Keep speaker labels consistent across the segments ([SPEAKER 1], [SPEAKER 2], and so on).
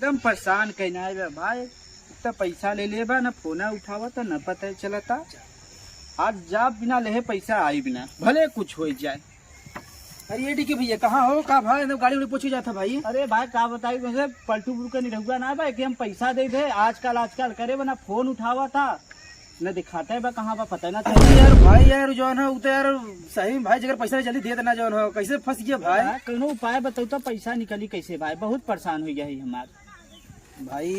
[SPEAKER 1] एकदम परेशान कहना है भाई। इतना पैसा ले ले बा, ना फोना उठावा तो न पता चलता। आज जा बिना ले पैसा आई बिना, भले कुछ हो जाए।
[SPEAKER 2] अरे ये ठीक है भैया, कहाँ हो? कहाँ भाई गाड़ी उड़ी पूछी जाता भाई।
[SPEAKER 1] अरे भाई का बताई मुझे पलटू बुल का नहीं रहुआ ना भाई कि हम पैसा दे दे। आजकल करे बना फोन उठावा था न दिखाता है बा कहाँ बा पता ना
[SPEAKER 2] अरे यार भाई यार जो है तो यार सही में भाई जगह पैसा जल्दी दे देना जो है। कैसे फंस गया भाई?
[SPEAKER 1] कौनो उपाय बताओ तो पैसा निकली कैसे भाई, बहुत परेशान हो गया है हमार
[SPEAKER 2] भाई।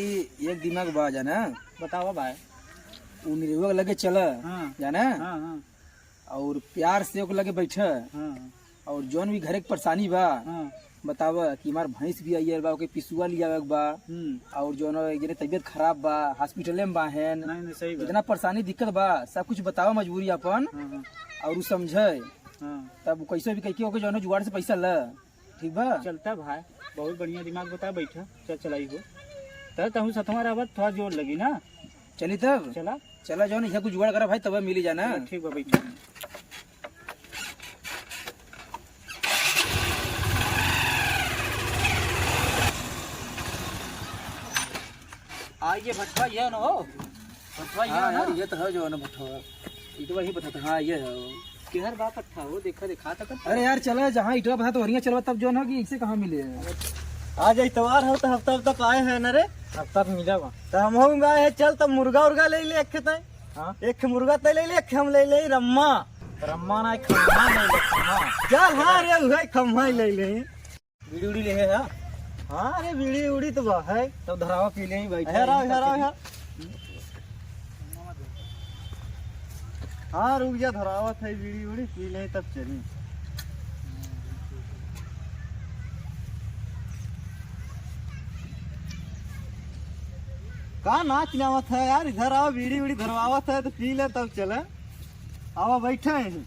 [SPEAKER 2] एक दिमाग बा जाना,
[SPEAKER 1] बताओ भाई।
[SPEAKER 2] वो निरुआ लगे चला जाना, और प्यार से ओके लगे बैठा, और जौन भी घर के परेशानी बा बतावा कि हमार भैंस भी आई बा, ओके पिसुआ लिया बा, और जो न तबियत खराब बा, हॉस्पिटल में बाहन, इतना परेशानी दिक्कत बा, सब कुछ बतावा मजबूरी अपन, और समझे तब कैसे भी कह के जो जुगाड़ से पैसा ला। ठीक बा?
[SPEAKER 1] चलता भाई, बहुत बढ़िया दिमाग बता बैठा। चल चलाई हो तब सतवा आवाज थोड़ा जोर लगी ना।
[SPEAKER 2] चली तब
[SPEAKER 1] चला
[SPEAKER 2] चला जो ना कुछ जुगाड़ करा भाई, तब मिली जाना।
[SPEAKER 1] ठीक बा बैठा।
[SPEAKER 2] ये भट्टा ये ना हो, भट्टा ये ना ये तो है जो ना भट्टा, ये तो वही बताता। हाँ ये है
[SPEAKER 1] किधर बा पट्टा हो, देखा दिखा तक।
[SPEAKER 2] अरे यार चला जहाँ इटवा बता तो हरिया चलवा, तब जो ना कि इससे कहाँ मिले।
[SPEAKER 1] आज इतवार हो तो हफ्ता तक आए हैं ना रे। हफ्ता मिला बा तो हम हो गए है। चल तब मुर्गा उर्गा ले ले, एक तय एक मुर्गा तय ले ले, एक हम ले ले रम्मा रम्मा ना खम्मा ले ले खम्मा। चल हाँ रे उहे खम्मा ले ले।
[SPEAKER 2] बीड़ी उड़ी ले है।
[SPEAKER 1] हाँ अरे बीड़ी उड़ी तो बा है,
[SPEAKER 2] तब धरावा पी ले भाई।
[SPEAKER 1] हाँ रुक जा, धरावत है बीड़ी उड़ी पी ले तब चली। कहा नाच नावत है यार, इधर आओ बीड़ी उड़ी धरवावत है तो पी ले तब चले। आओ बैठे हैं,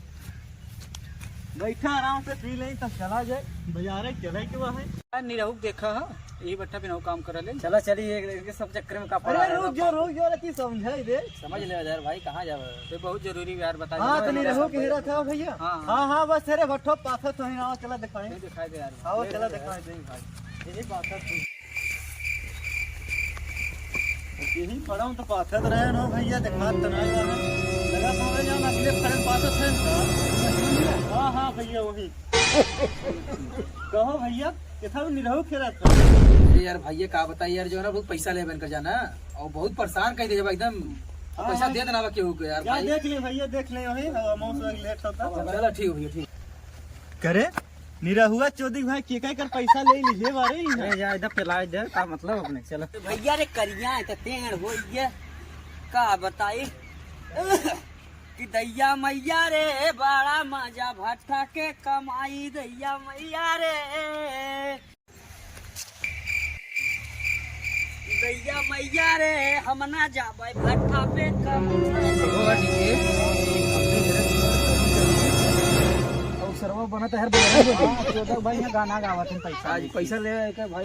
[SPEAKER 1] बैठा आराम से पी ले तब चला जाए। बाजारे चले के वहाँ है निरहु देखा है यही बट्टा पे काम कर ले।
[SPEAKER 2] चला चलिए सब चक्कर में का पड़ा।
[SPEAKER 1] अरे रुक जो रहती समझे दे,
[SPEAKER 2] समझ ले यार भाई कहाँ जावे
[SPEAKER 1] ये बहुत जरूरी यार बता।
[SPEAKER 2] हाँ
[SPEAKER 1] तो निरहु के हीरा था भैया। हाँ बस अरे भट्टो पाथा तो है, चला दिखाए
[SPEAKER 2] दिखाई दे यार।
[SPEAKER 1] आओ चला दिखाई दे भाई, यही पाथा थी यही पड़ा हूँ तो पाथत रहे ना भैया। दिखा तनाई लगा तो जान अगले खड़े पाथत है। हाँ भैया वही। कहो भैया कितना निरहु खेला था।
[SPEAKER 2] अरे यार भैया का बताइए यार, जो है ना बहुत पैसा ले बनकर जाना और बहुत परेशान कर दे एकदम। पैसा दे देना केहू को यार भाई।
[SPEAKER 1] देख ले भैया, देख ले वही अमाउंट लेट होता।
[SPEAKER 2] चलो ठीक भैया ठीक
[SPEAKER 1] करे निरहुआ चौधरी भाई के कर पैसा ले लीजिए बारे।
[SPEAKER 2] अरे यार इधर पिला दे का मतलब अपने। चलो
[SPEAKER 3] भैया रे करिया है तो तेड़ हो ये का बताई कि दैया मैया रे बड़ा मजा भट्टा के कमाई। दैया मैया रे दैया मैया रे हम ना जाबे भट्टा पे कमाई।
[SPEAKER 2] सरवा बना तो हर
[SPEAKER 1] चौधरी भाई यहाँ गाना गावत है पैसा
[SPEAKER 2] आज पैसा ले भाई।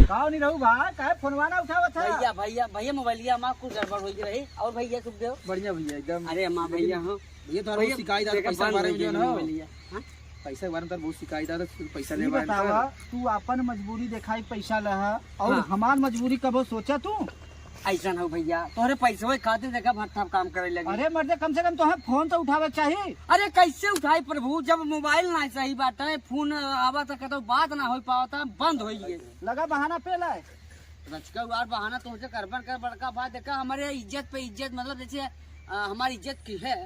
[SPEAKER 1] कहो नहीं रहू भाई काहे फोनवा ना उठावत है।
[SPEAKER 3] भैया भैया भैया मोबाइलिया माँ कुछ गड़बड़ हो रही। और भैया सुख देव
[SPEAKER 2] बढ़िया भैया एकदम।
[SPEAKER 3] अरे माँ भैया हाँ
[SPEAKER 2] ये तो बहुत शिकायत आता पैसा बारे में जो ना
[SPEAKER 3] हाँ?
[SPEAKER 2] पैसा के बारे में बहुत शिकायत आता पैसा ले
[SPEAKER 1] बतावा तू अपन मजबूरी दिखाई पैसा लहा और हमार मजबूरी कबो सोचा तू
[SPEAKER 3] ऐसा हो भैया तोहरे पैसे खातिर देखा भट्टा काम करे लगे।
[SPEAKER 1] अरे मर्दे कम से कम तो फोन तो उठावे चाहिए।
[SPEAKER 3] अरे कैसे उठाई प्रभु जब मोबाइल ना सही बात है, फोन आवा तक तो बात ना हो पाता बंद हो गए।
[SPEAKER 1] लगा बहाना पे लाए
[SPEAKER 3] रचका बार बहाना तुमसे करबन कर बड़का बात देखा हमारे इज्जत पे इज्जत मतलब जैसे हमारी इज्जत की है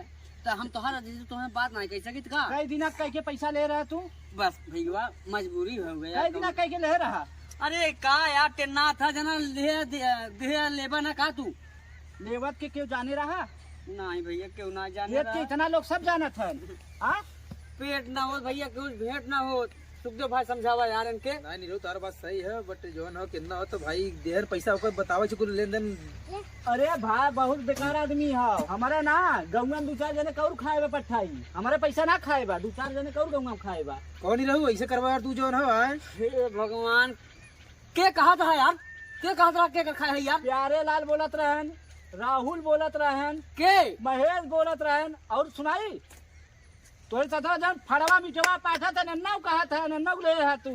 [SPEAKER 3] तो हम तुम्हारा तुम्हें बात नहीं कह सकी का।
[SPEAKER 1] कई दिन कह के पैसा ले रहा तू।
[SPEAKER 3] बस भैया मजबूरी हो गया।
[SPEAKER 1] कई दिन कह के ले रहा।
[SPEAKER 3] अरे का यार टेन्ना था जना ले लेबा ना का तू
[SPEAKER 1] लेवत के क्यों जाने रहा।
[SPEAKER 3] नहीं भैया क्यों ना जाने
[SPEAKER 1] पेट के इतना लोग सब जाना था।
[SPEAKER 3] पेट ना हो भैया कुछ भेंट ना हो। सुखदेव भाई समझावा यार इनके।
[SPEAKER 2] नहीं नहीं तार बात सही है बट जो ना कितना हो तो भाई देर पैसा होकर बतावे कुछ लेन देन।
[SPEAKER 1] अरे भाई बहुत बेकार आदमी है हमारे ना गौवा दो चार जने कौर खाएबा पट्ठाई हमारे पैसा ना खाएबा। दो चार जने कौर गौवा खाएबा।
[SPEAKER 2] कौन नहीं रहू ऐसे करवा यार तू जो ना
[SPEAKER 3] हे भगवान के कहा था यार के कहा था के खाए है यार।
[SPEAKER 1] प्यारे लाल बोलत रहन, राहुल बोलत रहन,
[SPEAKER 3] के
[SPEAKER 1] महेश बोलत रहन और सुनाई तोरे साथ जब फड़वा मिठवा पाठा था नन्ना कहा था नन्ना ले है तू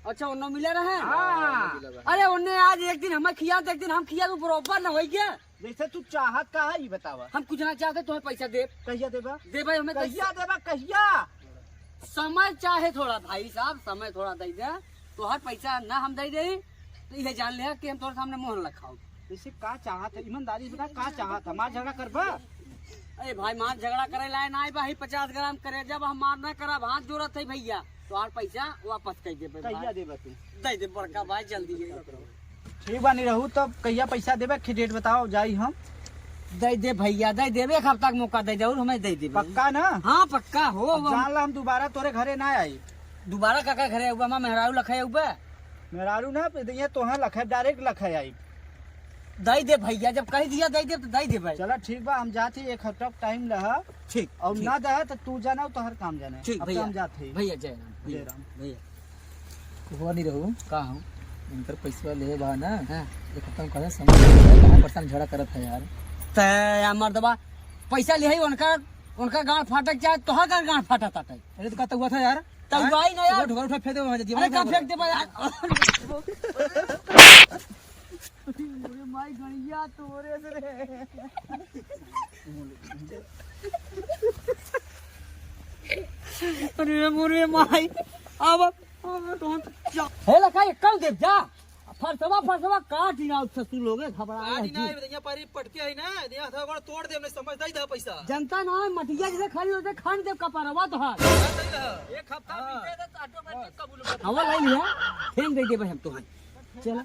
[SPEAKER 3] अच्छा उन्होंने मिले रहे
[SPEAKER 1] हाँ।
[SPEAKER 3] अरे उन्हें आज एक दिन हमें खिया तो एक दिन हम खिया तो बरोबर न हो गया।
[SPEAKER 1] जैसे तू चाहत का है ये बतावा।
[SPEAKER 3] हम कुछ ना चाहते तुम्हें पैसा दे
[SPEAKER 1] कहिया देबा?
[SPEAKER 3] दे भाई हमें
[SPEAKER 1] कहिया देबा कहिया?
[SPEAKER 3] समय चाहे थोड़ा भाई साहब समय थोड़ा दे दे तो हर पैसा ना हम दे दे तो ये जान ले कि हम तोरे सामने मोहन रखाओ।
[SPEAKER 1] जैसे का चाहत है ईमानदारी से बता का चाहत है? मार झगड़ा करबा?
[SPEAKER 3] अरे भाई मार झगड़ा करे लाए ना भाई 50 ग्राम करे जब हम मार ना करा हाथ जोड़त है भैया तो हर पैसा वापस कर दे
[SPEAKER 1] कहिया देबा तू?
[SPEAKER 3] दे दे बड़का भाई जल्दी
[SPEAKER 1] ठीक बानी रहू तब कहिया पैसा देबे कि डेट बताओ जाई हम।
[SPEAKER 3] दे दे भैया दे देवे एक हफ्ता का मौका दे जरूर हमें दे दे
[SPEAKER 1] पक्का ना?
[SPEAKER 3] हाँ पक्का हो
[SPEAKER 1] अब जान ला हम दोबारा तोरे घरे ना आई।
[SPEAKER 3] दोबारा काका घरे हुआ मैं मेहरारू लखाए हुआ
[SPEAKER 1] मेहरारू ना ये तोहां लखे डायरेक्ट लखे आई।
[SPEAKER 3] दे दे भैया जब कह दिया दे दे तो दे दे भाई।
[SPEAKER 1] चला ठीक बा हम जाते एक हफ्ता टाइम रहा
[SPEAKER 3] ठीक
[SPEAKER 1] और ना दे तो तू जाना तो हर काम जाना।
[SPEAKER 3] ठीक
[SPEAKER 1] अब
[SPEAKER 3] भैया
[SPEAKER 1] हम जाते
[SPEAKER 3] भैया जय राम
[SPEAKER 1] जय राम।
[SPEAKER 3] भैया
[SPEAKER 2] हुआ नहीं रहू
[SPEAKER 3] का हूँ
[SPEAKER 2] इनकर पैसा ले बा ना
[SPEAKER 3] हाँ।
[SPEAKER 2] ये खत्म कर समझ कहाँ परेशान झगड़ा करत है यार।
[SPEAKER 3] ते मर्दबा पैसा ले उनका गांड फाटक चाहे तो हर गांड फाटा ताटे
[SPEAKER 2] अरे तो कहता हुआ था यार
[SPEAKER 3] तब भाई ना यार
[SPEAKER 2] ढोल उठा फेंक दे वहाँ
[SPEAKER 3] अरे का फेंक दे भाई अरे माई गणिया तोरे से रे अरे मोरे माई अब तो हे लखा कल दे जा फरसवा काट ना ससुर लोग घबरा
[SPEAKER 2] पारी पटके है ना दिया था गोड़ तोड़ दे हमने समझ दई दा पैसा
[SPEAKER 3] जनता ना मटिया जैसे खाली होते खान दे कपरवा तो हां
[SPEAKER 2] एक हफ्ता बीते तो ऑटोमेटिक कबूल
[SPEAKER 3] हवा लाई लिया फेंक दे भाई हम तो चला